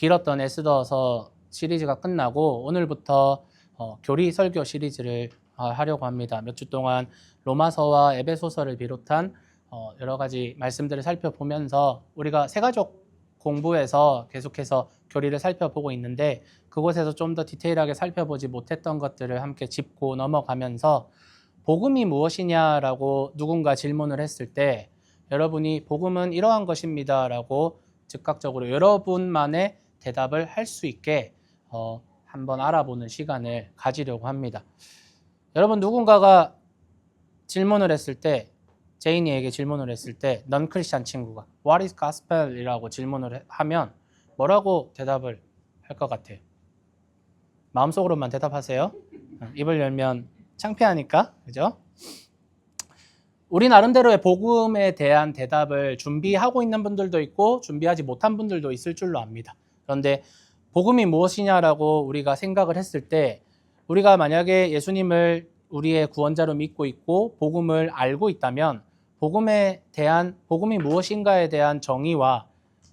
길었던 에스더서 시리즈가 끝나고 오늘부터 교리 설교 시리즈를 하려고 합니다. 몇 주 동안 로마서와 에베소서를 비롯한 여러 가지 말씀들을 살펴보면서 우리가 세가족 공부에서 계속해서 교리를 살펴보고 있는데 그곳에서 좀 더 디테일하게 살펴보지 못했던 것들을 함께 짚고 넘어가면서 복음이 무엇이냐라고 누군가 질문을 했을 때 여러분이 복음은 이러한 것입니다 라고 즉각적으로 여러분만의 대답을 할 수 있게 한번 알아보는 시간을 가지려고 합니다. 여러분 누군가가 질문을 했을 때 제인이에게 질문을 했을 때 넌 크리스찬 친구가 What is gospel? 이라고 질문을 하면 뭐라고 대답을 할 것 같아요? 마음속으로만 대답하세요. 입을 열면 창피하니까, 그죠? 우리 나름대로의 복음에 대한 대답을 준비하고 있는 분들도 있고 준비하지 못한 분들도 있을 줄로 압니다. 그런데 복음이 무엇이냐라고 우리가 생각을 했을 때 우리가 만약에 예수님을 우리의 구원자로 믿고 있고 복음을 알고 있다면 복음이 무엇인가에 대한 정의와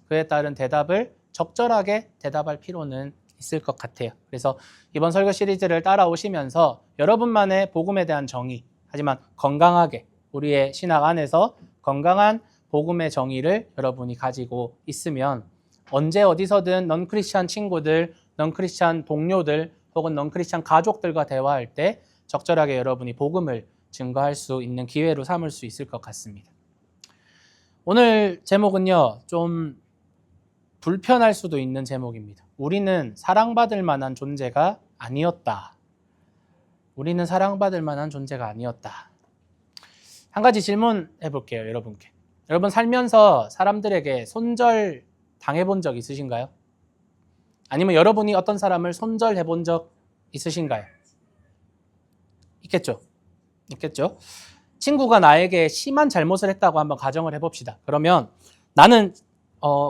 그에 따른 대답을 적절하게 대답할 필요는 있을 것 같아요. 그래서 이번 설교 시리즈를 따라오시면서 여러분만의 복음에 대한 정의, 하지만 건강하게 우리의 신학 안에서 건강한 복음의 정의를 여러분이 가지고 있으면 언제 어디서든 넌 크리스찬 친구들, 넌 크리스찬 동료들 혹은 넌 크리스찬 가족들과 대화할 때 적절하게 여러분이 복음을 증거할 수 있는 기회로 삼을 수 있을 것 같습니다. 오늘 제목은요, 좀 불편할 수도 있는 제목입니다. 우리는 사랑받을 만한 존재가 아니었다. 우리는 사랑받을 만한 존재가 아니었다. 한 가지 질문해 볼게요, 여러분께. 여러분 살면서 사람들에게 손절 당해본 적 있으신가요? 아니면 여러분이 어떤 사람을 손절해 본 적 있으신가요? 있겠죠? 있겠죠? 친구가 나에게 심한 잘못을 했다고 한번 가정을 해봅시다. 그러면 나는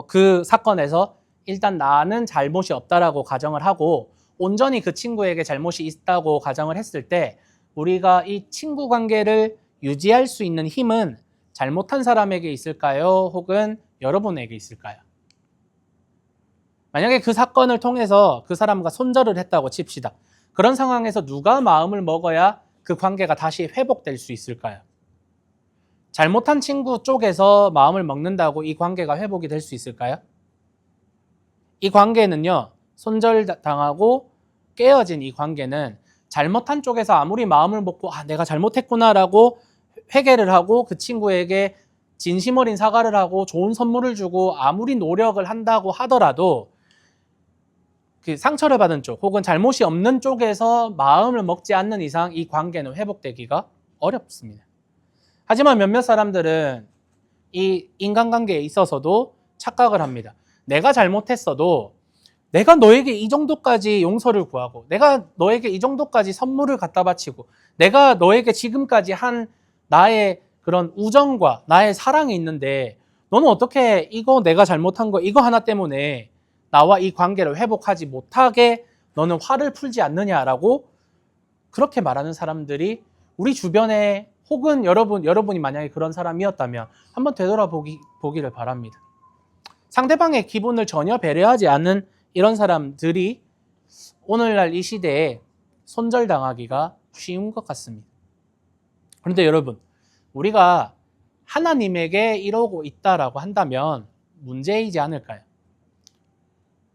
그 사건에서 일단 나는 잘못이 없다라고 가정을 하고 온전히 그 친구에게 잘못이 있다고 가정을 했을 때 우리가 이 친구 관계를 유지할 수 있는 힘은 잘못한 사람에게 있을까요? 혹은 여러분에게 있을까요? 만약에 그 사건을 통해서 그 사람과 손절을 했다고 칩시다. 그런 상황에서 누가 마음을 먹어야 그 관계가 다시 회복될 수 있을까요? 잘못한 친구 쪽에서 마음을 먹는다고 이 관계가 회복이 될 수 있을까요? 이 관계는요, 손절당하고 깨어진 이 관계는 잘못한 쪽에서 아무리 마음을 먹고 내가 잘못했구나라고 회개를 하고 그 친구에게 진심 어린 사과를 하고 좋은 선물을 주고 아무리 노력을 한다고 하더라도 그 상처를 받은 쪽 혹은 잘못이 없는 쪽에서 마음을 먹지 않는 이상 이 관계는 회복되기가 어렵습니다. 하지만 몇몇 사람들은 이 인간관계에 있어서도 착각을 합니다. 내가 잘못했어도 내가 너에게 이 정도까지 용서를 구하고 내가 너에게 이 정도까지 선물을 갖다 바치고 내가 너에게 지금까지 한 나의 그런 우정과 나의 사랑이 있는데 너는 어떻게 이거 내가 잘못한 거 이거 하나 때문에 나와 이 관계를 회복하지 못하게 너는 화를 풀지 않느냐라고 그렇게 말하는 사람들이 우리 주변에 혹은 여러분이 만약에 그런 사람이었다면 한번 되돌아보기를 바랍니다. 상대방의 기분을 전혀 배려하지 않는 이런 사람들이 오늘날 이 시대에 손절당하기가 쉬운 것 같습니다. 그런데 여러분, 우리가 하나님에게 이러고 있다라고 한다면 문제이지 않을까요?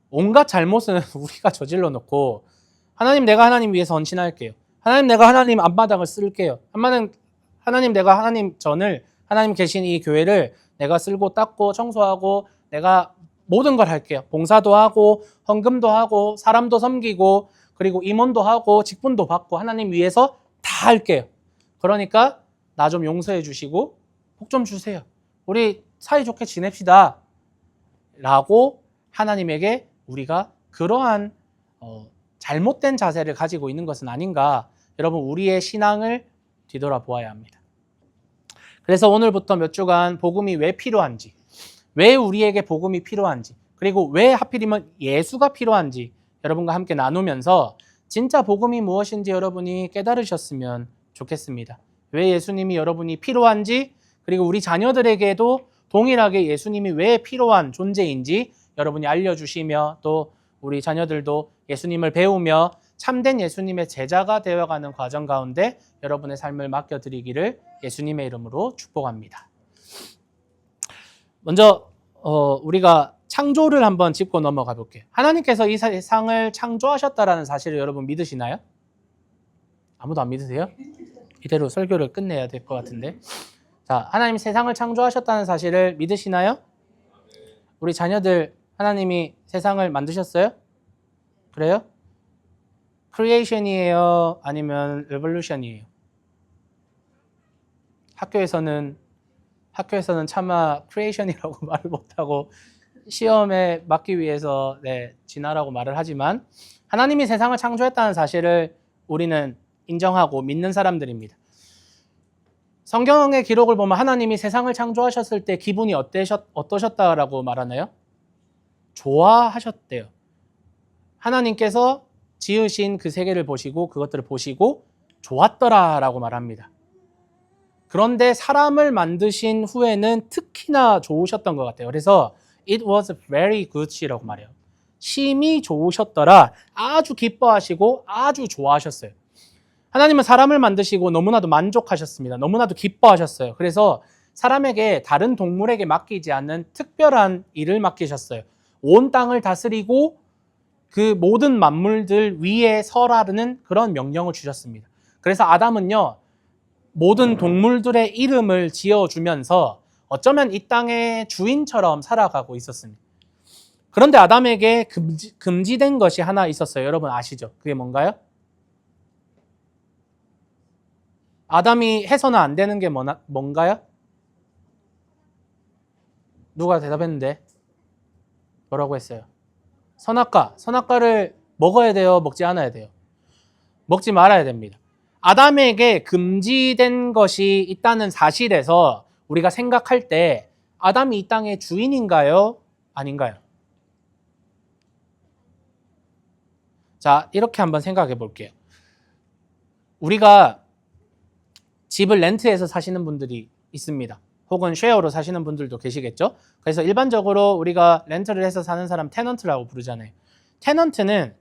온갖 잘못은 우리가 저질러 놓고 하나님 내가 하나님 위해서 헌신할게요. 하나님 내가 하나님 앞마당을 쓸게요. 하나님 내가 하나님 전을 하나님 계신 이 교회를 내가 쓸고 닦고 청소하고 내가 모든 걸 할게요. 봉사도 하고 헌금도 하고 사람도 섬기고 그리고 임원도 하고 직분도 받고 하나님 위해서 다 할게요. 그러니까 나 좀 용서해 주시고 복 좀 주세요. 우리 사이좋게 지냅시다. 라고 하나님에게 우리가 그러한 잘못된 자세를 가지고 있는 것은 아닌가. 여러분 우리의 신앙을 뒤돌아보아야 합니다. 그래서 오늘부터 몇 주간 복음이 왜 필요한지, 왜 우리에게 복음이 필요한지, 그리고 왜 하필이면 예수가 필요한지 여러분과 함께 나누면서 진짜 복음이 무엇인지 여러분이 깨달으셨으면 좋겠습니다. 왜 예수님이 여러분이 필요한지, 그리고 우리 자녀들에게도 동일하게 예수님이 왜 필요한 존재인지 여러분이 알려주시며 또 우리 자녀들도 예수님을 배우며 참된 예수님의 제자가 되어가는 과정 가운데 여러분의 삶을 맡겨드리기를 예수님의 이름으로 축복합니다. 먼저 우리가 창조를 한번 짚고 넘어가 볼게요. 하나님께서 이 세상을 창조하셨다라는 사실을 여러분 믿으시나요? 아무도 안 믿으세요? 이대로 설교를 끝내야 될 것 같은데. 자, 하나님 세상을 창조하셨다는 사실을 믿으시나요? 우리 자녀들 하나님이 세상을 만드셨어요? 그래요? 크리에이션이에요? 아니면 레볼루션이에요? 학교에서는 차마 크리에이션이라고 말을 못하고 시험에 맞기 위해서 진화라고 말을 하지만 하나님이 세상을 창조했다는 사실을 우리는 인정하고 믿는 사람들입니다. 성경의 기록을 보면 하나님이 세상을 창조하셨을 때 기분이 어떠셨다라고 말하나요? 좋아하셨대요. 하나님께서 지으신 그 세계를 보시고 그것들을 보시고 좋았더라라고 말합니다. 그런데 사람을 만드신 후에는 특히나 좋으셨던 것 같아요. 그래서 it was very good이라고 말해요. 심히 좋으셨더라. 아주 기뻐하시고 아주 좋아하셨어요. 하나님은 사람을 만드시고 너무나도 만족하셨습니다. 너무나도 기뻐하셨어요. 그래서 사람에게 다른 동물에게 맡기지 않는 특별한 일을 맡기셨어요. 온 땅을 다스리고 그 모든 만물들 위에 설하는 그런 명령을 주셨습니다. 그래서 아담은요, 모든 동물들의 이름을 지어주면서 어쩌면 이 땅의 주인처럼 살아가고 있었습니다. 그런데 아담에게 금지된 것이 하나 있었어요. 여러분 아시죠? 그게 뭔가요? 아담이 해서는 안 되는 게 뭔가요? 누가 대답했는데? 뭐라고 했어요? 선악과를 먹어야 돼요? 먹지 않아야 돼요? 먹지 말아야 됩니다. 아담에게 금지된 것이 있다는 사실에서 우리가 생각할 때 아담이 이 땅의 주인인가요? 아닌가요? 자, 이렇게 한번 생각해 볼게요. 우리가 집을 렌트해서 사시는 분들이 있습니다. 혹은 쉐어로 사시는 분들도 계시겠죠? 그래서 일반적으로 우리가 렌트를 해서 사는 사람 테넌트라고 부르잖아요. 테넌트는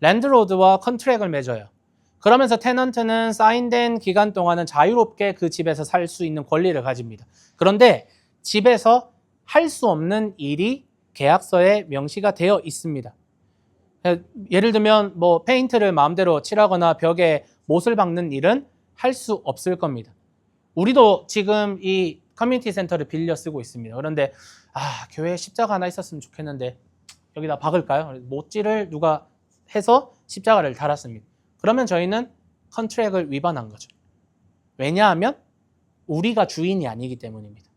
랜드로드와 컨트랙을 맺어요. 그러면서 테넌트는 사인된 기간 동안은 자유롭게 그 집에서 살 수 있는 권리를 가집니다. 그런데 집에서 할 수 없는 일이 계약서에 명시가 되어 있습니다. 예를 들면 뭐 페인트를 마음대로 칠하거나 벽에 못을 박는 일은 할 수 없을 겁니다. 우리도 지금 이 커뮤니티 센터를 빌려 쓰고 있습니다. 그런데 교회에 십자가 하나 있었으면 좋겠는데 여기다 박을까요? 못질을 누가 해서 십자가를 달았습니다. 그러면 저희는 컨트랙을 위반한 거죠. 왜냐하면 우리가 주인이 아니기 때문입니다.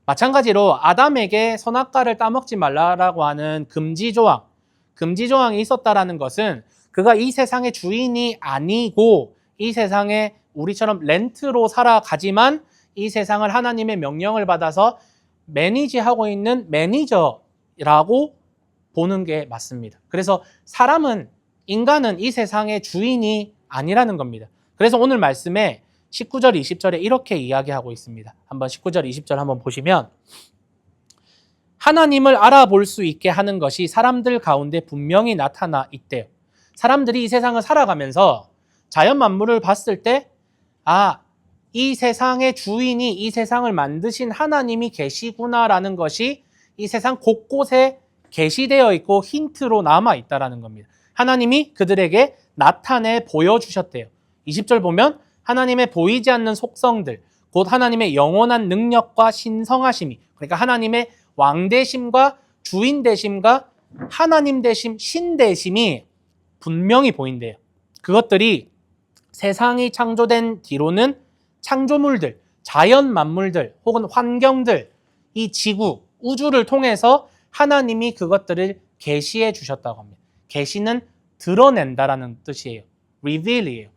마찬가지로 아담에게 선악과를 따먹지 말라라고 하는 금지 조항이 있었다라는 것은 그가 이 세상의 주인이 아니고 이 세상에 우리처럼 렌트로 살아가지만 이 세상을 하나님의 명령을 받아서 매니지하고 있는 매니저라고 보는 게 맞습니다. 그래서 인간은 이 세상의 주인이 아니라는 겁니다. 그래서 오늘 말씀에 19절, 20절에 이렇게 이야기하고 있습니다. 한번 19절, 20절 한번 보시면 하나님을 알아볼 수 있게 하는 것이 사람들 가운데 분명히 나타나 있대요. 사람들이 이 세상을 살아가면서 자연 만물을 봤을 때 이 세상의 주인이 이 세상을 만드신 하나님이 계시구나라는 것이 이 세상 곳곳에 계시되어 있고 힌트로 남아 있다라는 겁니다. 하나님이 그들에게 나타내 보여주셨대요. 20절 보면 하나님의 보이지 않는 속성들, 곧 하나님의 영원한 능력과 신성하심이, 그러니까 하나님의 왕되심과 주인되심과 하나님 되심, 신되심이 분명히 보인대요. 그것들이 세상이 창조된 뒤로는 창조물들, 자연 만물들 혹은 환경들, 이 지구, 우주를 통해서 하나님이 그것들을 계시해 주셨다고 합니다. 계시는 드러낸다라는 뜻이에요. reveal이에요.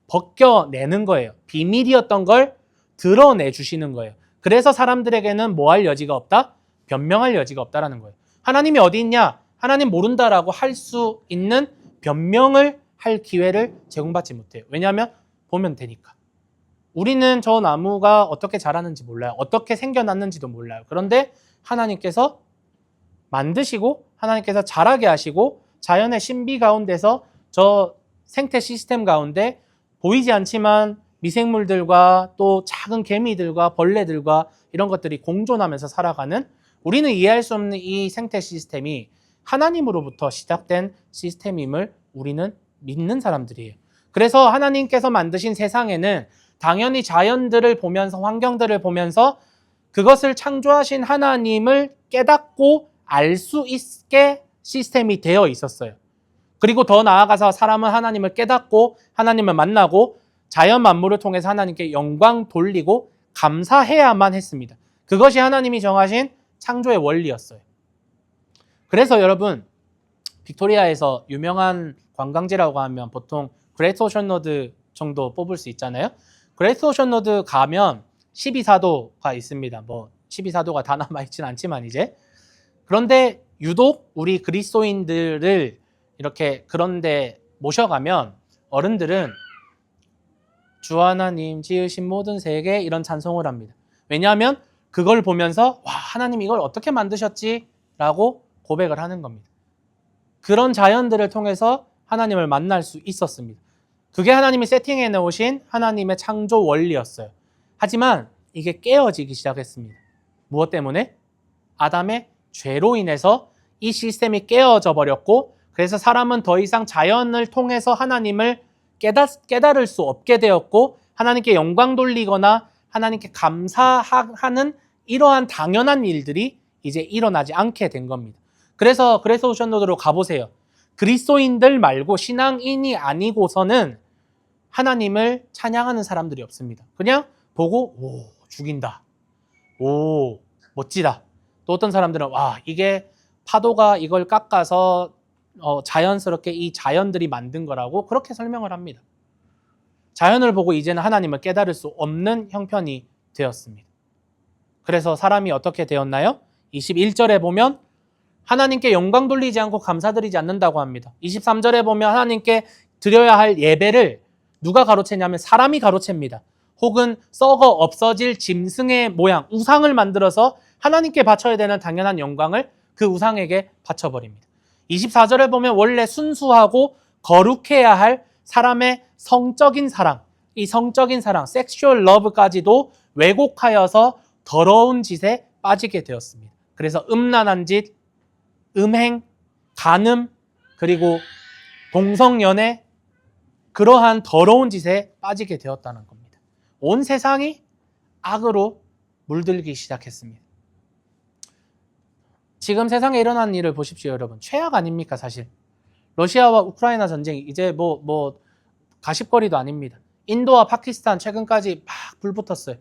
벗겨내는 거예요. 비밀이었던 걸 드러내 주시는 거예요. 그래서 사람들에게는 뭐 할 여지가 없다? 변명할 여지가 없다라는 거예요. 하나님이 어디 있냐? 하나님 모른다라고 할 수 있는 변명을 할 기회를 제공받지 못해요. 왜냐하면 보면 되니까. 우리는 저 나무가 어떻게 자라는지 몰라요. 어떻게 생겨났는지도 몰라요. 그런데 하나님께서 만드시고 하나님께서 자라게 하시고 자연의 신비 가운데서 저 생태 시스템 가운데 보이지 않지만 미생물들과 또 작은 개미들과 벌레들과 이런 것들이 공존하면서 살아가는, 우리는 이해할 수 없는 이 생태 시스템이 하나님으로부터 시작된 시스템임을 우리는 믿는 사람들이에요. 그래서 하나님께서 만드신 세상에는 당연히 자연들을 보면서, 환경들을 보면서 그것을 창조하신 하나님을 깨닫고 알 수 있게 시스템이 되어 있었어요. 그리고 더 나아가서 사람은 하나님을 깨닫고 하나님을 만나고 자연 만물을 통해서 하나님께 영광 돌리고 감사해야만 했습니다. 그것이 하나님이 정하신 창조의 원리였어요. 그래서 여러분, 빅토리아에서 유명한 관광지라고 하면 보통 그레이트 오션 로드 정도 뽑을 수 있잖아요. 그레이트 오션 로드 가면 12사도가 있습니다. 뭐 12사도가 다 남아있진 않지만 이제. 그런데 유독 우리 그리스도인들을 이렇게 그런데 모셔가면 어른들은 주 하나님 지으신 모든 세계 이런 찬송을 합니다. 왜냐하면 그걸 보면서 와, 하나님 이걸 어떻게 만드셨지? 라고 고백을 하는 겁니다. 그런 자연들을 통해서 하나님을 만날 수 있었습니다. 그게 하나님이 세팅해 놓으신 하나님의 창조 원리였어요. 하지만 이게 깨어지기 시작했습니다. 무엇 때문에? 아담의 죄로 인해서 이 시스템이 깨어져 버렸고, 그래서 사람은 더 이상 자연을 통해서 하나님을 깨달을 수 없게 되었고, 하나님께 영광 돌리거나 하나님께 감사하는 이러한 당연한 일들이 이제 일어나지 않게 된 겁니다. 그래서 오션 로드로 가보세요. 그리스도인들 말고 신앙인이 아니고서는 하나님을 찬양하는 사람들이 없습니다. 그냥 보고 오, 죽인다. 오, 멋지다. 또 어떤 사람들은 와, 이게 파도가 이걸 깎아서 자연스럽게 이 자연들이 만든 거라고 그렇게 설명을 합니다. 자연을 보고 이제는 하나님을 깨달을 수 없는 형편이 되었습니다. 그래서 사람이 어떻게 되었나요? 21절에 보면 하나님께 영광 돌리지 않고 감사드리지 않는다고 합니다. 23절에 보면 하나님께 드려야 할 예배를 누가 가로채냐면 사람이 가로챕니다. 혹은 썩어 없어질 짐승의 모양, 우상을 만들어서 하나님께 바쳐야 되는 당연한 영광을 그 우상에게 바쳐버립니다. 24절에 보면 원래 순수하고 거룩해야 할 사람의 성적인 사랑, 이 성적인 사랑, 섹슈얼 러브까지도 왜곡하여서 더러운 짓에 빠지게 되었습니다. 그래서 음란한 짓, 음행, 간음, 그리고 동성연애, 그러한 더러운 짓에 빠지게 되었다는 겁니다. 온 세상이 악으로 물들기 시작했습니다. 지금 세상에 일어나는 일을 보십시오, 여러분. 최악 아닙니까, 사실? 러시아와 우크라이나 전쟁이 이제 뭐 가십거리도 아닙니다. 인도와 파키스탄 최근까지 막 불붙었어요.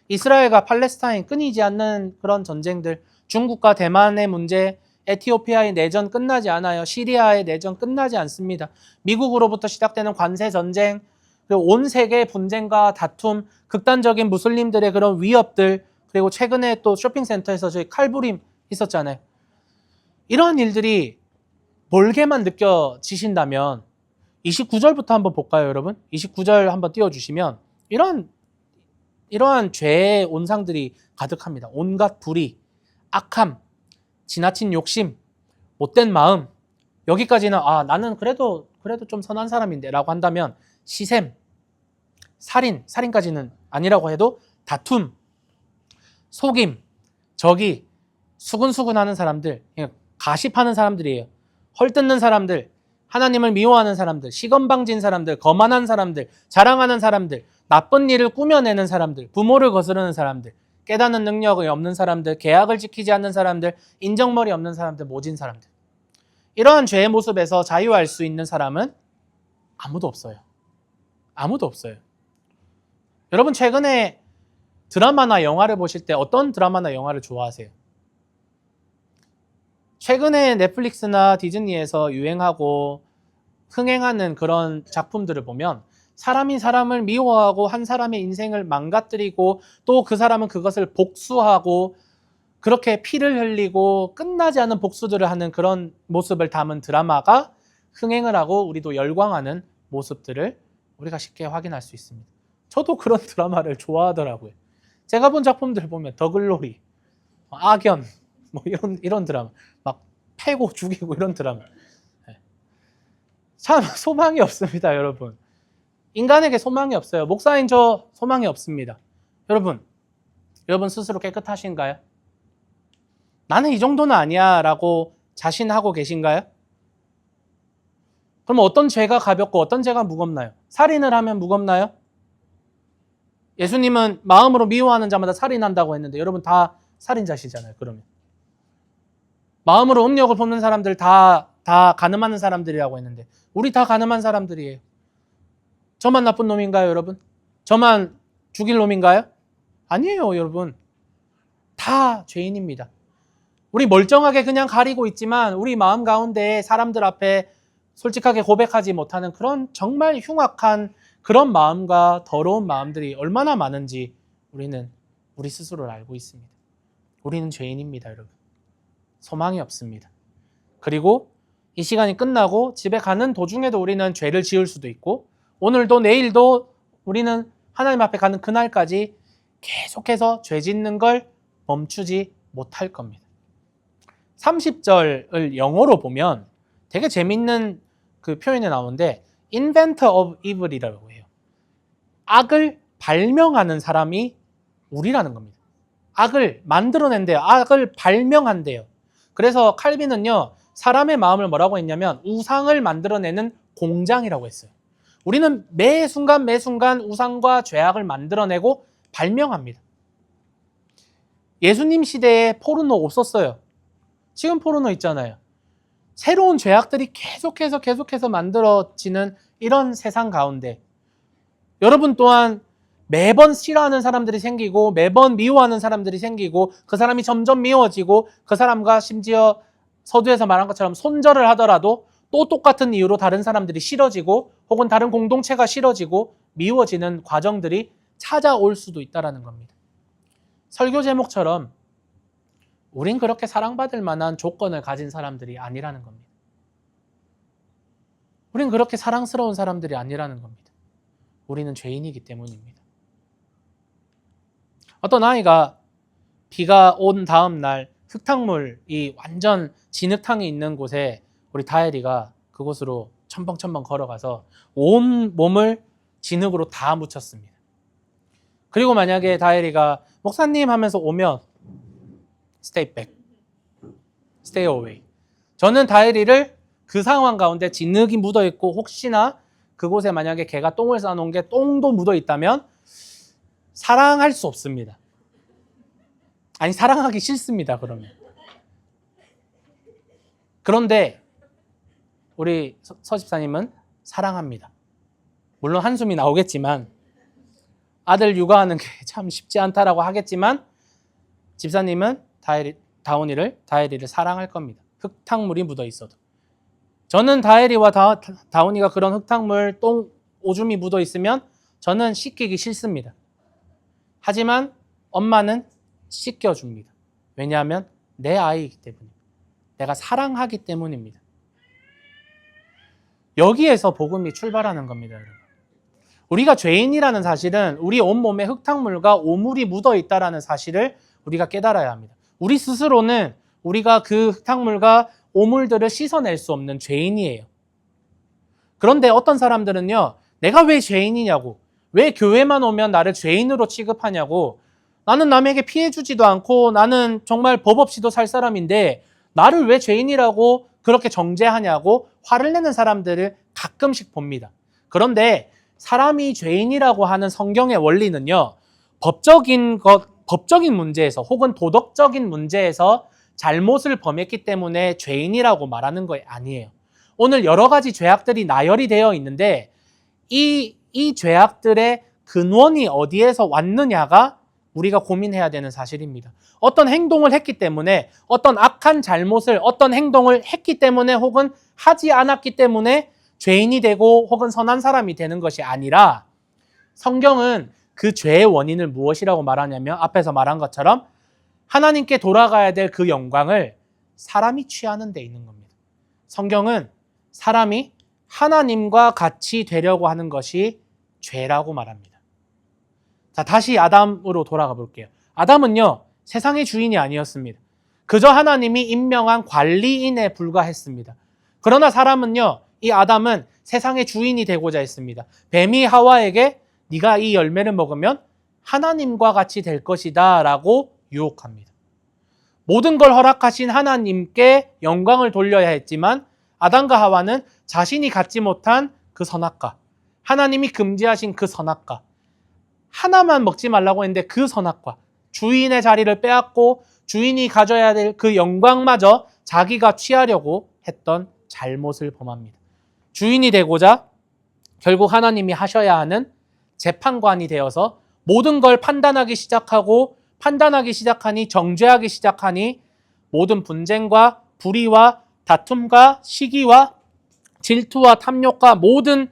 이스라엘과 팔레스타인 끊이지 않는 그런 전쟁들, 중국과 대만의 문제, 에티오피아의 내전 끝나지 않아요. 시리아의 내전 끝나지 않습니다. 미국으로부터 시작되는 관세 전쟁, 그리고 온 세계의 분쟁과 다툼, 극단적인 무슬림들의 그런 위협들, 그리고 최근에 또 쇼핑센터에서 저희 칼부림 있었잖아요. 이러한 일들이 멀게만 느껴지신다면 29절부터 한번 볼까요, 여러분? 29절 한번 띄워주시면 이러한 죄의 온상들이 가득합니다. 온갖 불의, 악함, 지나친 욕심, 못된 마음, 여기까지는 나는 그래도 좀 선한 사람인데 라고 한다면 시샘, 살인까지는 아니라고 해도 다툼, 속임, 적이, 수근수근하는 사람들, 가십하는 사람들이에요. 헐뜯는 사람들, 하나님을 미워하는 사람들, 시건방진 사람들, 거만한 사람들, 자랑하는 사람들, 나쁜 일을 꾸며내는 사람들, 부모를 거스르는 사람들, 깨닫는 능력이 없는 사람들, 계약을 지키지 않는 사람들, 인정머리 없는 사람들, 모진 사람들. 이러한 죄의 모습에서 자유할 수 있는 사람은 아무도 없어요. 아무도 없어요. 여러분 최근에 드라마나 영화를 보실 때 어떤 드라마나 영화를 좋아하세요? 최근에 넷플릭스나 디즈니에서 유행하고 흥행하는 그런 작품들을 보면 사람이 사람을 미워하고 한 사람의 인생을 망가뜨리고 또 그 사람은 그것을 복수하고 그렇게 피를 흘리고 끝나지 않은 복수들을 하는 그런 모습을 담은 드라마가 흥행을 하고 우리도 열광하는 모습들을 우리가 쉽게 확인할 수 있습니다. 저도 그런 드라마를 좋아하더라고요. 제가 본 작품들 보면 더 글로리, 악연, 뭐 이런 드라마. 막 패고 죽이고 이런 드라마. 참 소망이 없습니다, 여러분. 인간에게 소망이 없어요. 목사인 저 소망이 없습니다. 여러분 스스로 깨끗하신가요? 나는 이 정도는 아니야 라고 자신하고 계신가요? 그럼 어떤 죄가 가볍고 어떤 죄가 무겁나요? 살인을 하면 무겁나요? 예수님은 마음으로 미워하는 자마다 살인한다고 했는데 여러분 다 살인자시잖아요. 그러면 마음으로 음욕을 품는 사람들 다 간음하는 사람들이라고 했는데 우리 다 간음한 사람들이에요. 저만 나쁜 놈인가요, 여러분? 저만 죽일 놈인가요? 아니에요, 여러분. 다 죄인입니다. 우리 멀쩡하게 그냥 가리고 있지만 우리 마음 가운데 사람들 앞에 솔직하게 고백하지 못하는 그런 정말 흉악한 그런 마음과 더러운 마음들이 얼마나 많은지 우리는 우리 스스로를 알고 있습니다. 우리는 죄인입니다, 여러분. 소망이 없습니다. 그리고 이 시간이 끝나고 집에 가는 도중에도 우리는 죄를 지을 수도 있고 오늘도 내일도 우리는 하나님 앞에 가는 그날까지 계속해서 죄 짓는 걸 멈추지 못할 겁니다. 30절을 영어로 보면 되게 재밌는 그 표현이 나오는데 inventor of evil이라고 해요. 악을 발명하는 사람이 우리라는 겁니다. 악을 만들어낸대요. 악을 발명한대요. 그래서 칼빈은요, 사람의 마음을 뭐라고 했냐면 우상을 만들어내는 공장이라고 했어요. 우리는 매 순간 우상과 죄악을 만들어내고 발명합니다. 예수님 시대에 포르노 없었어요. 지금 포르노 있잖아요. 새로운 죄악들이 계속해서 만들어지는 이런 세상 가운데 여러분 또한 매번 싫어하는 사람들이 생기고 매번 미워하는 사람들이 생기고 그 사람이 점점 미워지고 그 사람과 심지어 서두에서 말한 것처럼 손절을 하더라도 또 똑같은 이유로 다른 사람들이 싫어지고 혹은 다른 공동체가 싫어지고 미워지는 과정들이 찾아올 수도 있다는 겁니다. 설교 제목처럼 우린 그렇게 사랑받을 만한 조건을 가진 사람들이 아니라는 겁니다. 우린 그렇게 사랑스러운 사람들이 아니라는 겁니다. 우리는 죄인이기 때문입니다. 어떤 아이가 비가 온 다음 날 흙탕물이 완전 진흙탕이 있는 곳에 우리 다혜리가 그곳으로 첨벙첨벙 걸어가서 온 몸을 진흙으로 다 묻혔습니다. 그리고 만약에 다혜리가 목사님 하면서 오면 stay back, stay away. 저는 다혜리를 그 상황 가운데 진흙이 묻어있고 혹시나 그곳에 만약에 개가 똥을 싸놓은 게 똥도 묻어있다면 사랑할 수 없습니다. 아니 사랑하기 싫습니다. 그러면. 그런데 우리 서집사님은 사랑합니다. 물론 한숨이 나오겠지만 아들 육아하는 게 참 쉽지 않다라고 하겠지만 집사님은 다혜리를 사랑할 겁니다. 흙탕물이 묻어 있어도. 저는 다혜리와 다운이가 그런 흙탕물, 똥, 오줌이 묻어 있으면 저는 씻기기 싫습니다. 하지만 엄마는 씻겨줍니다. 왜냐하면 내 아이이기 때문입니다. 내가 사랑하기 때문입니다. 여기에서 복음이 출발하는 겁니다, 여러분. 우리가 죄인이라는 사실은 우리 온몸에 흙탕물과 오물이 묻어 있다는 사실을 우리가 깨달아야 합니다. 우리 스스로는 우리가 그 흙탕물과 오물들을 씻어낼 수 없는 죄인이에요. 그런데 어떤 사람들은요, 내가 왜 죄인이냐고, 왜 교회만 오면 나를 죄인으로 취급하냐고, 나는 남에게 피해 주지도 않고 나는 정말 법 없이도 살 사람인데 나를 왜 죄인이라고 그렇게 정죄하냐고 화를 내는 사람들을 가끔씩 봅니다. 그런데 사람이 죄인이라고 하는 성경의 원리는요, 법적인 문제에서 혹은 도덕적인 문제에서 잘못을 범했기 때문에 죄인이라고 말하는 거 아니에요. 오늘 여러 가지 죄악들이 나열이 되어 있는데 이 죄악들의 근원이 어디에서 왔느냐가 우리가 고민해야 되는 사실입니다. 어떤 행동을 했기 때문에, 어떤 악한 잘못을, 어떤 행동을 했기 때문에 혹은 하지 않았기 때문에 죄인이 되고 혹은 선한 사람이 되는 것이 아니라 성경은 그 죄의 원인을 무엇이라고 말하냐면 앞에서 말한 것처럼 하나님께 돌아가야 될 그 영광을 사람이 취하는 데 있는 겁니다. 성경은 사람이 하나님과 같이 되려고 하는 것이 죄라고 말합니다. 자, 다시 아담으로 돌아가 볼게요. 아담은요, 세상의 주인이 아니었습니다. 그저 하나님이 임명한 관리인에 불과했습니다. 그러나 사람은요, 이 아담은 세상의 주인이 되고자 했습니다. 뱀이 하와에게 네가 이 열매를 먹으면 하나님과 같이 될 것이다 라고 유혹합니다. 모든 걸 허락하신 하나님께 영광을 돌려야 했지만 아담과 하와는 자신이 갖지 못한 그 선악과, 하나님이 금지하신 그 선악과, 하나만 먹지 말라고 했는데 그 선악과, 주인의 자리를 빼앗고 주인이 가져야 될 그 영광마저 자기가 취하려고 했던 잘못을 범합니다. 주인이 되고자 결국 하나님이 하셔야 하는 재판관이 되어서 모든 걸 판단하기 시작하니 정죄하기 시작하니 모든 분쟁과 불의와 다툼과 시기와 질투와 탐욕과 모든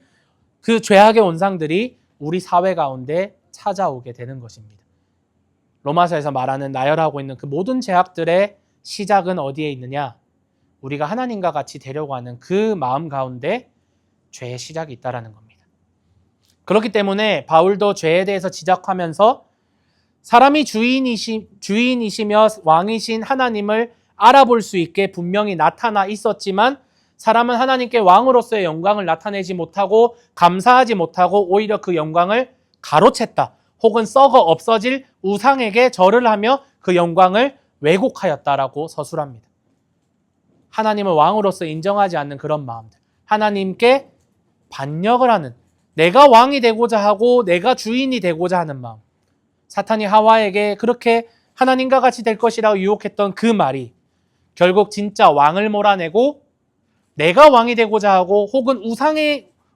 그 죄악의 온상들이 우리 사회 가운데 찾아오게 되는 것입니다. 로마서에서 말하는 나열하고 있는 그 모든 죄악들의 시작은 어디에 있느냐? 우리가 하나님과 같이 되려고 하는 그 마음 가운데 죄의 시작이 있다는 겁니다. 그렇기 때문에 바울도 죄에 대해서 지적하면서 사람이 주인이시며 왕이신 하나님을 알아볼 수 있게 분명히 나타나 있었지만 사람은 하나님께 왕으로서의 영광을 나타내지 못하고 감사하지 못하고 오히려 그 영광을 가로챘다. 혹은 썩어 없어질 우상에게 절을 하며 그 영광을 왜곡하였다라고 서술합니다. 하나님을 왕으로서 인정하지 않는 그런 마음들. 하나님께 반역을 하는, 내가 왕이 되고자 하고 내가 주인이 되고자 하는 마음. 사탄이 하와에게 그렇게 하나님과 같이 될 것이라고 유혹했던 그 말이 결국 진짜 왕을 몰아내고 내가 왕이 되고자 하고 혹은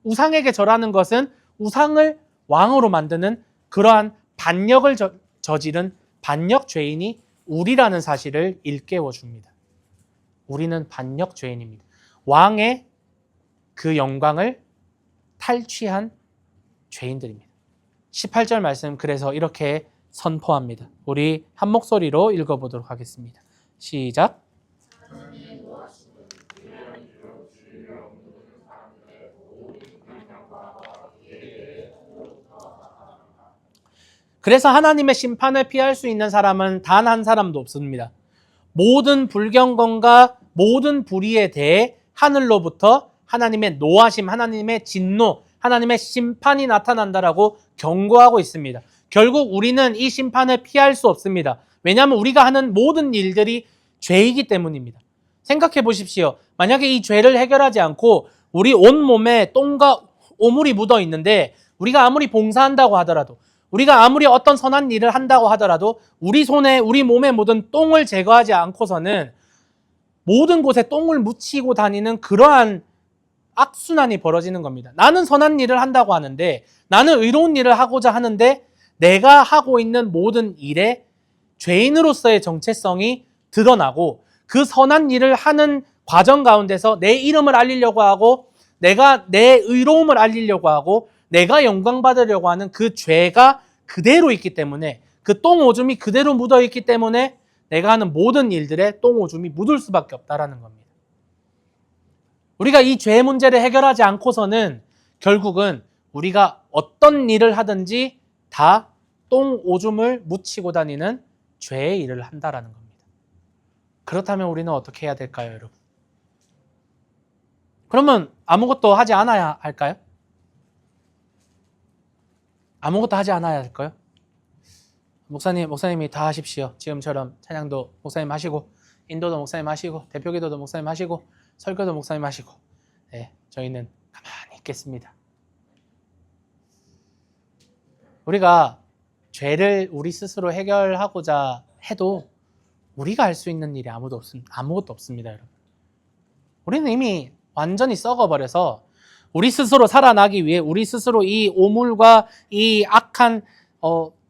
우상에게 절하는 것은 우상을 왕으로 만드는 그러한 반역을 저지른 반역 죄인이 우리라는 사실을 일깨워 줍니다. 우리는 반역 죄인입니다. 왕의 그 영광을 탈취한 죄인들입니다. 18절 말씀 그래서 이렇게 선포합니다. 우리 한 목소리로 읽어보도록 하겠습니다. 시작. 그래서 하나님의 심판을 피할 수 있는 사람은 단 한 사람도 없습니다. 모든 불경건과 모든 불의에 대해 하늘로부터 하나님의 노하심, 하나님의 진노, 하나님의 심판이 나타난다라고 경고하고 있습니다. 결국 우리는 이 심판을 피할 수 없습니다. 왜냐하면 우리가 하는 모든 일들이 죄이기 때문입니다. 생각해 보십시오. 만약에 이 죄를 해결하지 않고 우리 온몸에 똥과 오물이 묻어 있는데 우리가 아무리 봉사한다고 하더라도 우리가 아무리 어떤 선한 일을 한다고 하더라도 우리 손에 우리 몸에 묻은 똥을 제거하지 않고서는 모든 곳에 똥을 묻히고 다니는 그러한 악순환이 벌어지는 겁니다. 나는 선한 일을 한다고 하는데 나는 의로운 일을 하고자 하는데 내가 하고 있는 모든 일에 죄인으로서의 정체성이 드러나고 그 선한 일을 하는 과정 가운데서 내 이름을 알리려고 하고 내가 내 의로움을 알리려고 하고 내가 영광 받으려고 하는 그 죄가 그대로 있기 때문에 그 똥 오줌이 그대로 묻어 있기 때문에 내가 하는 모든 일들에 똥 오줌이 묻을 수밖에 없다라는 겁니다. 우리가 이 죄 문제를 해결하지 않고서는 결국은 우리가 어떤 일을 하든지 다 똥 오줌을 묻히고 다니는 죄의 일을 한다라는 겁니다. 그렇다면 우리는 어떻게 해야 될까요, 여러분? 그러면 아무것도 하지 않아야 할까요? 아무것도 하지 않아야 할까요? 목사님이 다 하십시오. 지금처럼 찬양도 목사님 하시고 인도도 목사님 하시고 대표기도도 목사님 하시고 설교도 목사님 하시고 네, 저희는 가만히 있겠습니다. 우리가 죄를 우리 스스로 해결하고자 해도 우리가 할 수 있는 일이 아무것도 없습니다, 여러분. 우리는 이미 완전히 썩어버려서 우리 스스로 살아나기 위해 우리 스스로 이 오물과 이 악한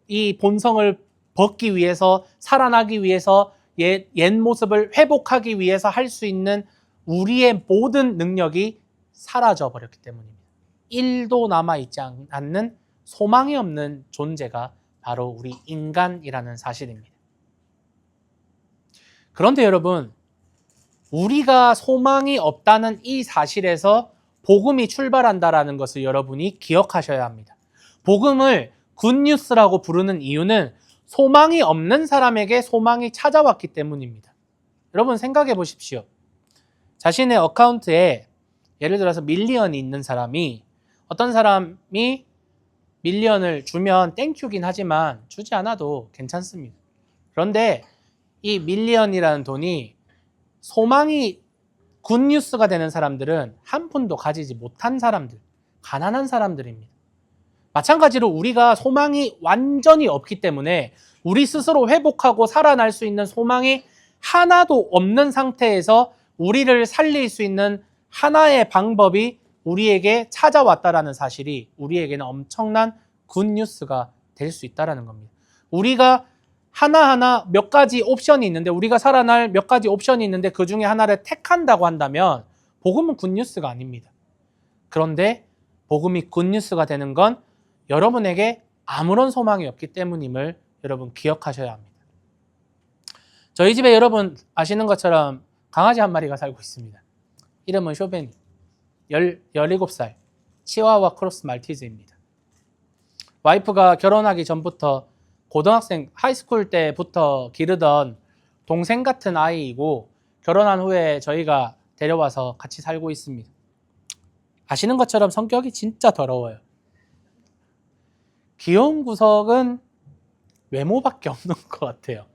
이 본성을 벗기 위해서 살아나기 위해서 옛 모습을 회복하기 위해서 할 수 있는 우리의 모든 능력이 사라져 버렸기 때문입니다. 1도 남아있지 않는 소망이 없는 존재가 바로 우리 인간이라는 사실입니다. 그런데 여러분, 우리가 소망이 없다는 이 사실에서 복음이 출발한다라는 것을 여러분이 기억하셔야 합니다. 복음을 굿뉴스라고 부르는 이유는 소망이 없는 사람에게 소망이 찾아왔기 때문입니다. 여러분 생각해 보십시오. 자신의 어카운트에 예를 들어서 밀리언이 있는 사람이 어떤 사람이 밀리언을 주면 땡큐긴 하지만 주지 않아도 괜찮습니다. 그런데 이 밀리언이라는 돈이 소망이 굿뉴스가 되는 사람들은 한 푼도 가지지 못한 사람들, 가난한 사람들입니다. 마찬가지로 우리가 소망이 완전히 없기 때문에 우리 스스로 회복하고 살아날 수 있는 소망이 하나도 없는 상태에서 우리를 살릴 수 있는 하나의 방법이 우리에게 찾아왔다라는 사실이 우리에게는 엄청난 굿뉴스가 될 수 있다는 겁니다. 우리가 하나하나 몇 가지 옵션이 있는데 우리가 살아날 몇 가지 옵션이 있는데 그 중에 하나를 택한다고 한다면 복음은 굿뉴스가 아닙니다. 그런데 복음이 굿뉴스가 되는 건 여러분에게 아무런 소망이 없기 때문임을 여러분 기억하셔야 합니다. 저희 집에 여러분 아시는 것처럼 강아지 한 마리가 살고 있습니다. 이름은 쇼베니, 17살 치와와 크로스 말티즈입니다. 와이프가 결혼하기 전부터 고등학생, 하이스쿨 때부터 기르던 동생 같은 아이이고 결혼한 후에 저희가 데려와서 같이 살고 있습니다. 아시는 것처럼 성격이 진짜 더러워요. 귀여운 구석은 외모밖에 없는 것 같아요.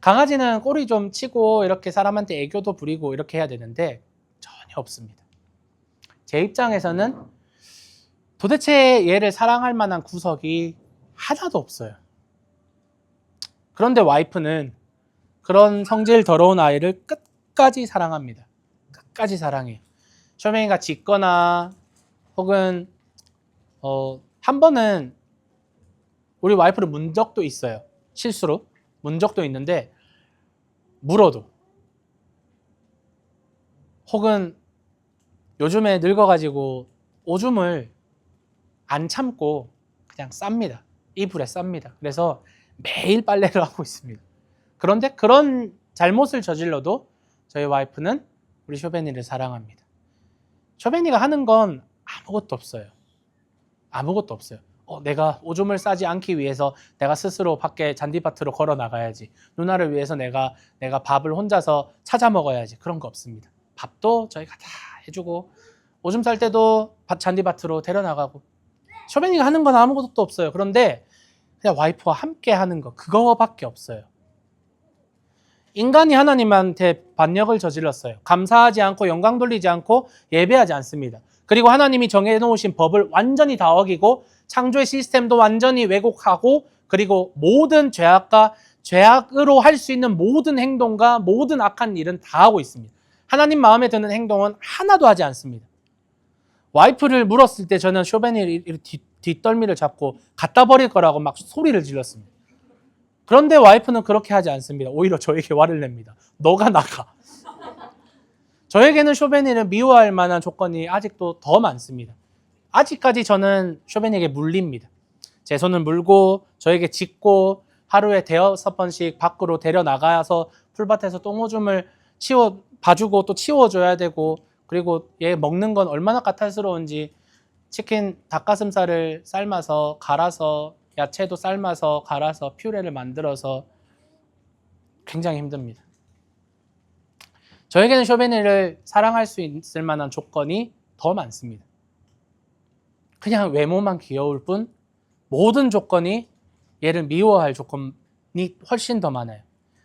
강아지는 꼬리 좀 치고 이렇게 사람한테 애교도 부리고 이렇게 해야 되는데 전혀 없습니다. 제 입장에서는 도대체 얘를 사랑할 만한 구석이 하나도 없어요. 그런데 와이프는 그런 성질 더러운 아이를 끝까지 사랑합니다. 끝까지 사랑해요. 쇼메이가 짖거나 혹은 한 번은 우리 와이프를 문 적도 있어요. 실수로 문 적도 있는데 물어도 혹은 요즘에 늙어가지고 오줌을 안 참고 그냥 쌉니다. 이불에 쌉니다. 그래서 매일 빨래를 하고 있습니다. 그런데 그런 잘못을 저질러도 저희 와이프는 우리 쇼베니를 사랑합니다. 쇼베니가 하는 건 아무것도 없어요. 아무것도 없어요. 내가 오줌을 싸지 않기 위해서 내가 스스로 밖에 잔디밭으로 걸어 나가야지. 누나를 위해서 내가 밥을 혼자서 찾아 먹어야지. 그런 거 없습니다. 밥도 저희가 다 해주고 오줌 쌀 때도 잔디밭으로 데려나가고 쇼베니가 하는 건 아무것도 없어요. 그런데 그냥 와이프와 함께 하는 거 그거밖에 없어요. 인간이 하나님한테 반역을 저질렀어요. 감사하지 않고 영광 돌리지 않고 예배하지 않습니다. 그리고 하나님이 정해놓으신 법을 완전히 다 어기고 창조의 시스템도 완전히 왜곡하고 그리고 모든 죄악으로 할 수 있는 모든 행동과 모든 악한 일은 다 하고 있습니다. 하나님 마음에 드는 행동은 하나도 하지 않습니다. 와이프를 물었을 때 저는 쇼베니 뒷덜미를 잡고 갖다 버릴 거라고 막 소리를 질렀습니다. 그런데 와이프는 그렇게 하지 않습니다. 오히려 저에게 화를 냅니다. 너가 나가. 저에게는 쇼베니를 미워할 만한 조건이 아직도 더 많습니다. 아직까지 저는 쇼베니에게 물립니다. 제 손을 물고 저에게 짖고 하루에 5-6번씩 밖으로 데려나가서 풀밭에서 똥오줌을 봐주고 또 치워줘야 되고 그리고 얘 먹는 건 얼마나 까탈스러운지 치킨, 닭가슴살을 삶아서 갈아서 야채도 삶아서 갈아서 퓨레를 만들어서 굉장히 힘듭니다. 저에게는 쇼베니를 사랑할 수 있을 만한 조건이 더 많습니다. 그냥 외모만 귀여울 뿐 모든 조건이 얘를 미워할 조건이 훨씬 더 많아요.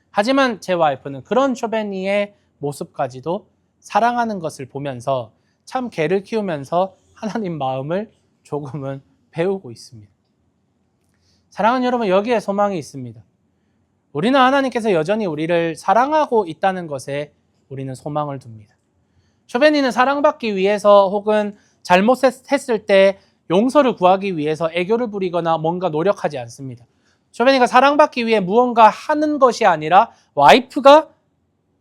하지만 제 와이프는 그런 쇼베니의 모습까지도 사랑하는 것을 보면서 참 개를 키우면서 하나님 마음을 조금은 배우고 있습니다. 사랑하는 여러분, 여기에 소망이 있습니다. 우리는 하나님께서 여전히 우리를 사랑하고 있다는 것에 우리는 소망을 둡니다. 쇼베니는 사랑받기 위해서 혹은 잘못했을 때 용서를 구하기 위해서 애교를 부리거나 뭔가 노력하지 않습니다. 쇼베니가 사랑받기 위해 무언가 하는 것이 아니라 와이프가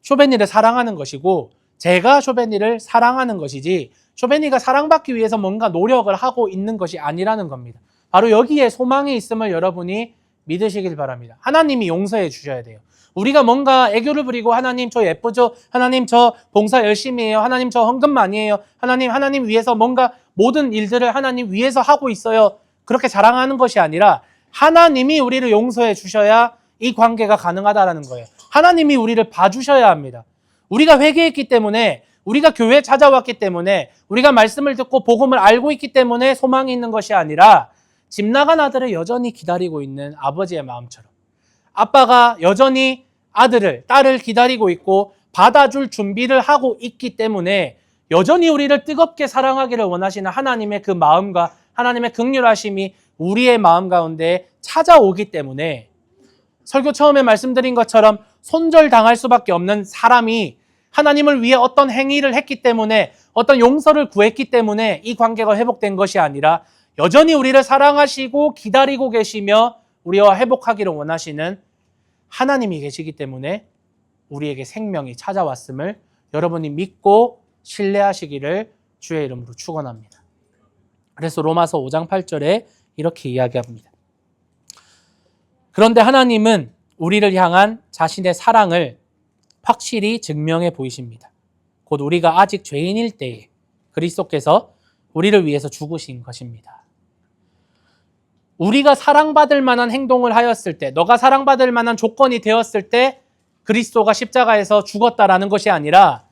쇼베니를 사랑하는 것이고 제가 쇼베니를 사랑하는 것이지 쇼베니가 사랑받기 위해서 뭔가 노력을 하고 있는 것이 아니라는 겁니다. 바로 여기에 소망이 있음을 여러분이 믿으시길 바랍니다. 하나님이 용서해 주셔야 돼요. 우리가 뭔가 애교를 부리고 하나님 저 예쁘죠? 하나님 저 봉사 열심히 해요? 하나님 저 헌금 많이 해요? 하나님 위해서 뭔가 모든 일들을 하나님 위해서 하고 있어요. 그렇게 자랑하는 것이 아니라 하나님이 우리를 용서해 주셔야 이 관계가 가능하다는 거예요. 하나님이 우리를 봐주셔야 합니다. 우리가 회개했기 때문에, 우리가 교회에 찾아왔기 때문에, 우리가 말씀을 듣고 복음을 알고 있기 때문에 소망이 있는 것이 아니라 집 나간 아들을 여전히 기다리고 있는 아버지의 마음처럼 아빠가 여전히 아들을, 딸을 기다리고 있고 받아줄 준비를 하고 있기 때문에 여전히 우리를 뜨겁게 사랑하기를 원하시는 하나님의 그 마음과 하나님의 긍휼하심이 우리의 마음 가운데 찾아오기 때문에 설교 처음에 말씀드린 것처럼 손절당할 수밖에 없는 사람이 하나님을 위해 어떤 행위를 했기 때문에, 어떤 용서를 구했기 때문에 이 관계가 회복된 것이 아니라 여전히 우리를 사랑하시고 기다리고 계시며 우리와 회복하기를 원하시는 하나님이 계시기 때문에 우리에게 생명이 찾아왔음을 여러분이 믿고 신뢰하시기를 주의 이름으로 축원합니다. 그래서 로마서 5장 8절에 이렇게 이야기합니다. 그런데 하나님은 우리를 향한 자신의 사랑을 확실히 증명해 보이십니다. 곧 우리가 아직 죄인일 때에 그리스도께서 우리를 위해서 죽으신 것입니다. 우리가 사랑받을 만한 행동을 하였을 때, 너가 사랑받을 만한 조건이 되었을 때 그리스도가 십자가에서 죽었다라는 것이 아니라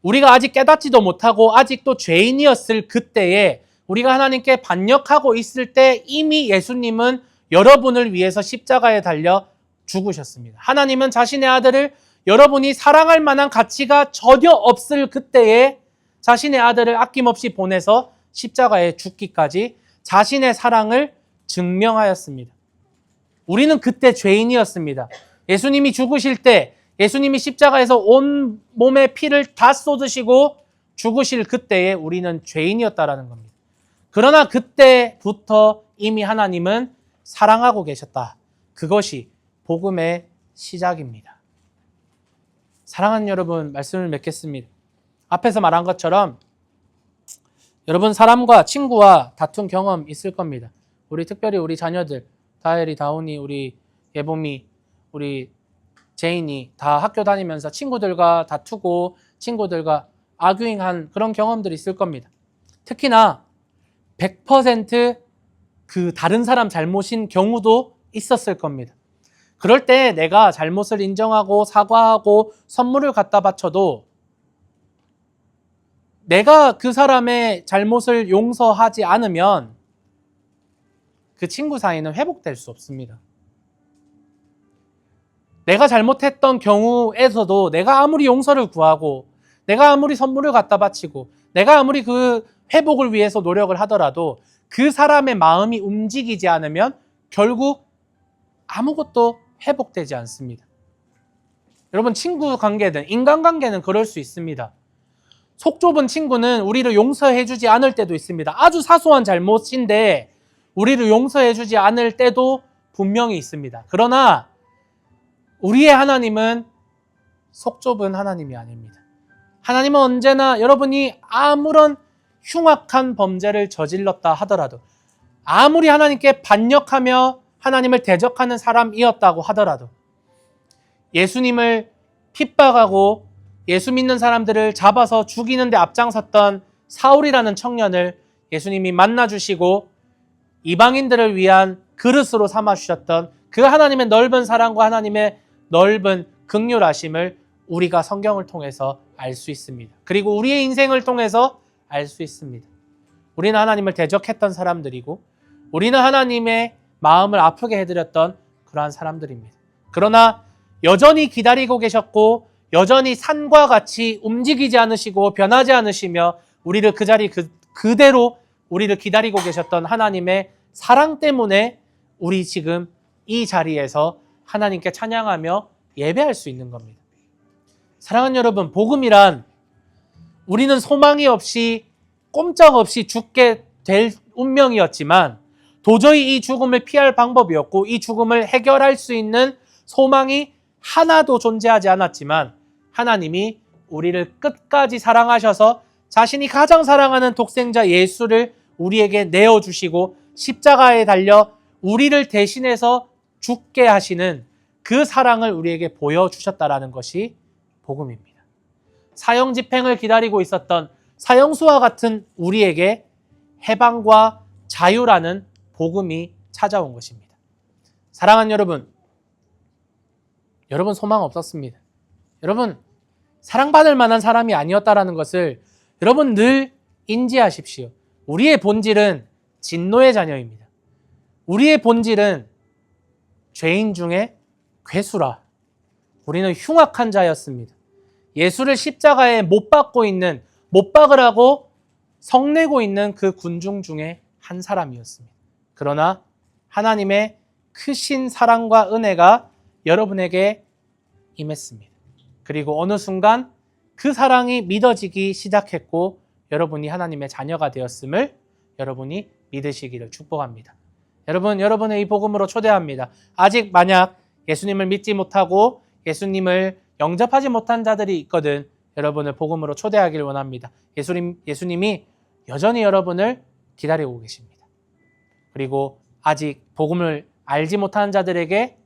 우리가 아직 깨닫지도 못하고 아직도 죄인이었을 그때에 우리가 하나님께 반역하고 있을 때 이미 예수님은 여러분을 위해서 십자가에 달려 죽으셨습니다. 하나님은 자신의 아들을 여러분이 사랑할 만한 가치가 전혀 없을 그때에 자신의 아들을 아낌없이 보내서 십자가에 죽기까지 자신의 사랑을 증명하였습니다. 우리는 그때 죄인이었습니다. 예수님이 죽으실 때, 예수님이 십자가에서 온 몸의 피를 다 쏟으시고 죽으실 그때에 우리는 죄인이었다라는 겁니다. 그러나 그때부터 이미 하나님은 사랑하고 계셨다. 그것이 복음의 시작입니다. 사랑하는 여러분, 말씀을 맺겠습니다. 앞에서 말한 것처럼 여러분 사람과 친구와 다툰 경험 있을 겁니다. 특별히 우리 자녀들, 다엘이, 다운이, 우리 예봄이, 우리 제인이 다 학교 다니면서 친구들과 다투고 친구들과 아규잉한 그런 경험들이 있을 겁니다. 특히나 100% 그 다른 사람 잘못인 경우도 있었을 겁니다. 그럴 때 내가 잘못을 인정하고 사과하고 선물을 갖다 바쳐도 내가 그 사람의 잘못을 용서하지 않으면 그 친구 사이는 회복될 수 없습니다. 내가 잘못했던 경우에서도 내가 아무리 용서를 구하고 내가 아무리 선물을 갖다 바치고 내가 아무리 그 회복을 위해서 노력을 하더라도 그 사람의 마음이 움직이지 않으면 결국 아무것도 회복되지 않습니다. 여러분, 친구 관계든 인간관계는 그럴 수 있습니다. 속 좁은 친구는 우리를 용서해주지 않을 때도 있습니다. 아주 사소한 잘못인데 우리를 용서해주지 않을 때도 분명히 있습니다. 그러나 우리의 하나님은 속 좁은 하나님이 아닙니다. 하나님은 언제나 여러분이 아무런 흉악한 범죄를 저질렀다 하더라도, 아무리 하나님께 반역하며 하나님을 대적하는 사람이었다고 하더라도, 예수님을 핍박하고 예수 믿는 사람들을 잡아서 죽이는 데 앞장섰던 사울이라는 청년을 예수님이 만나주시고 이방인들을 위한 그릇으로 삼아주셨던 그 하나님의 넓은 사랑과 하나님의 넓은 긍휼하심을 우리가 성경을 통해서 알 수 있습니다. 그리고 우리의 인생을 통해서 알 수 있습니다. 우리는 하나님을 대적했던 사람들이고 우리는 하나님의 마음을 아프게 해드렸던 그러한 사람들입니다. 그러나 여전히 기다리고 계셨고 여전히 산과 같이 움직이지 않으시고 변하지 않으시며 우리를 그 자리 그대로 우리를 기다리고 계셨던 하나님의 사랑 때문에 우리 지금 이 자리에서 하나님께 찬양하며 예배할 수 있는 겁니다. 사랑하는 여러분, 복음이란 우리는 소망이 없이 꼼짝없이 죽게 될 운명이었지만 도저히 이 죽음을 피할 방법이 없고 이 죽음을 해결할 수 있는 소망이 하나도 존재하지 않았지만 하나님이 우리를 끝까지 사랑하셔서 자신이 가장 사랑하는 독생자 예수를 우리에게 내어주시고 십자가에 달려 우리를 대신해서 죽게 하시는 그 사랑을 우리에게 보여주셨다라는 것이 복음입니다. 사형 집행을 기다리고 있었던 사형수와 같은 우리에게 해방과 자유라는 복음이 찾아온 것입니다. 사랑하는 여러분, 여러분 소망 없었습니다. 여러분 사랑받을 만한 사람이 아니었다라는 것을 여러분 늘 인지하십시오. 우리의 본질은 진노의 자녀입니다. 우리의 본질은 죄인 중에 괴수라. 우리는 흉악한 자였습니다. 예수를 십자가에 못 박으라고 성내고 있는 그 군중 중에 한 사람이었습니다. 그러나 하나님의 크신 사랑과 은혜가 여러분에게 임했습니다. 그리고 어느 순간 그 사랑이 믿어지기 시작했고 여러분이 하나님의 자녀가 되었음을 여러분이 믿으시기를 축복합니다. 여러분, 여러분의 이 복음으로 초대합니다. 아직 만약 예수님을 믿지 못하고 예수님을 영접하지 못한 자들이 있거든 여러분을 복음으로 초대하기를 원합니다. 예수님이 여전히 여러분을 기다리고 계십니다. 그리고 아직 복음을 알지 못하는 자들에게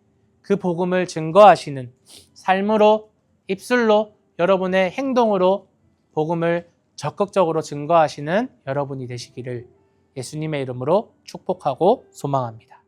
그 복음을 증거하시는 삶으로, 입술로, 여러분의 행동으로 복음을 적극적으로 증거하시는 여러분이 되시기를 예수님의 이름으로 축복하고 소망합니다.